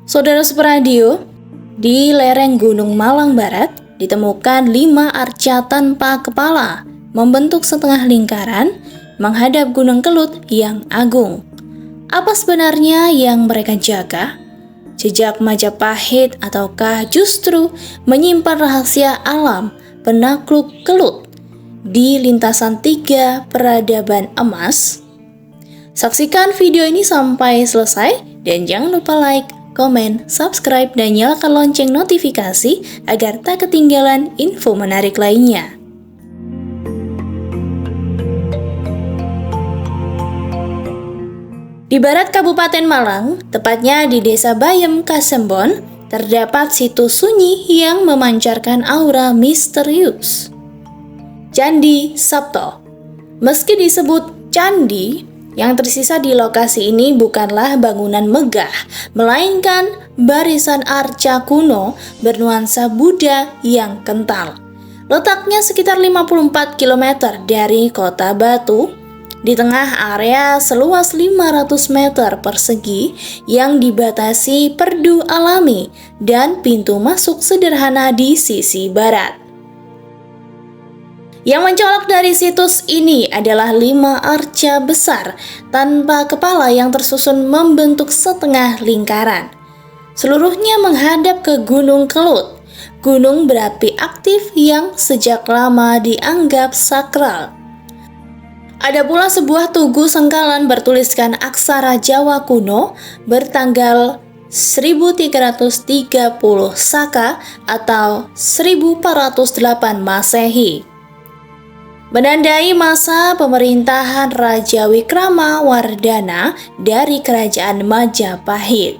Saudara Superadio, di lereng Gunung Malang Barat ditemukan 5 arca tanpa kepala membentuk setengah lingkaran menghadap Gunung Kelut yang agung. Apa sebenarnya yang mereka jaga? Jejak Majapahit ataukah justru menyimpan rahasia alam penakluk Kelut di lintasan 3 peradaban emas? Saksikan video ini sampai selesai dan jangan lupa like, komen, subscribe, dan nyalakan lonceng notifikasi agar tak ketinggalan info menarik lainnya. Di barat Kabupaten Malang, tepatnya di Desa Bayem, Kasembon, terdapat situs sunyi yang memancarkan aura misterius. Candi Sabto. Meski disebut candi, yang tersisa di lokasi ini bukanlah bangunan megah, melainkan barisan arca kuno bernuansa Buddha yang kental. Letaknya sekitar 54 km dari Kota Batu, di tengah area seluas 500 meter persegi yang dibatasi perdu alami dan pintu masuk sederhana di sisi barat. Yang mencolok dari situs ini adalah 5 arca besar tanpa kepala yang tersusun membentuk setengah lingkaran. Seluruhnya menghadap ke Gunung Kelut, gunung berapi aktif yang sejak lama dianggap sakral. Ada pula sebuah tugu sengkalan bertuliskan aksara Jawa kuno bertanggal 1330 Saka atau 1408 Masehi. Menandai masa pemerintahan Raja Wikramawardhana dari Kerajaan Majapahit.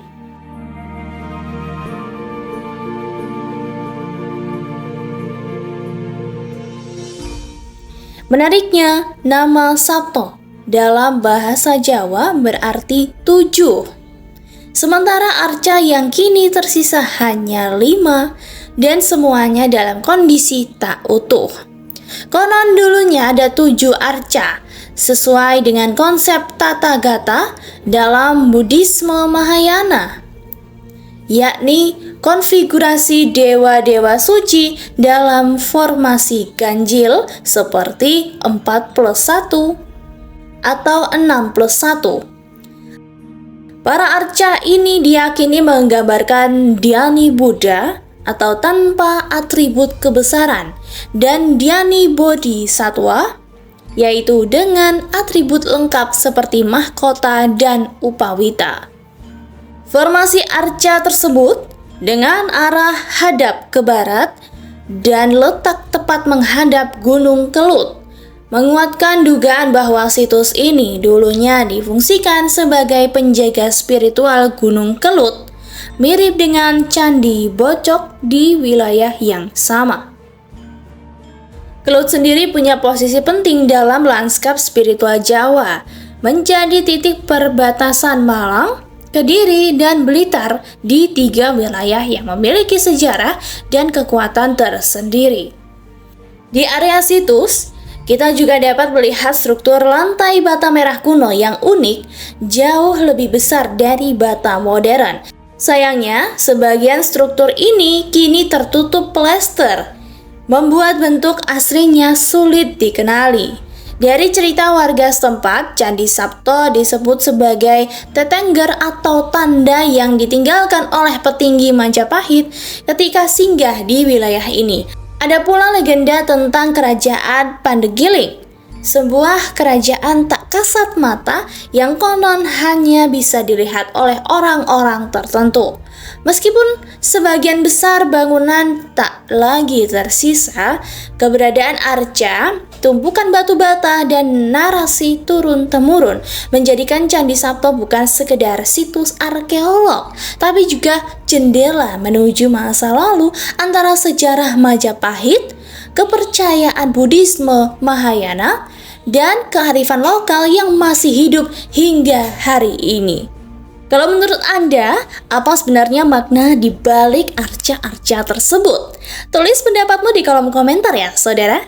Menariknya, nama Sabto dalam bahasa Jawa berarti 7. Sementara arca yang kini tersisa hanya 5 dan semuanya dalam kondisi tak utuh. Konon dulunya ada 7 arca sesuai dengan konsep tata gata dalam Buddhisme Mahayana, yakni konfigurasi dewa-dewa suci dalam formasi ganjil seperti 4+1 atau 6+1. Para arca ini diyakini menggambarkan Dhyani Buddha atau tanpa atribut kebesaran dan Dhyani Bodhisatwa, yaitu dengan atribut lengkap seperti mahkota dan upawita. Formasi arca tersebut dengan arah hadap ke barat dan letak tepat menghadap Gunung Kelut menguatkan dugaan bahwa situs ini dulunya difungsikan sebagai penjaga spiritual Gunung Kelut, mirip dengan Candi Bocok di wilayah yang sama. Kelut sendiri punya posisi penting dalam lanskap spiritual Jawa, menjadi titik perbatasan Malang, Kediri, dan Blitar di 3 wilayah yang memiliki sejarah dan kekuatan tersendiri. Di area situs, kita juga dapat melihat struktur lantai bata merah kuno yang unik, jauh lebih besar dari bata modern. Sayangnya, sebagian struktur ini kini tertutup plester, membuat bentuk aslinya sulit dikenali. Dari cerita warga setempat, Candi Sabto disebut sebagai tetengger atau tanda yang ditinggalkan oleh petinggi Majapahit ketika singgah di wilayah ini. Ada pula legenda tentang Kerajaan Pandegiling, sebuah kerajaan tak kasat mata yang konon hanya bisa dilihat oleh orang-orang tertentu. Meskipun sebagian besar bangunan tak lagi tersisa, keberadaan arca, tumpukan batu bata, dan narasi turun-temurun menjadikan Candi Sabto bukan sekedar situs arkeolog, tapi juga jendela menuju masa lalu antara sejarah Majapahit, kepercayaan Buddhisme Mahayana, dan kearifan lokal yang masih hidup hingga hari ini. Kalau menurut Anda, apa sebenarnya makna di balik arca-arca tersebut? Tulis pendapatmu di kolom komentar ya, saudara.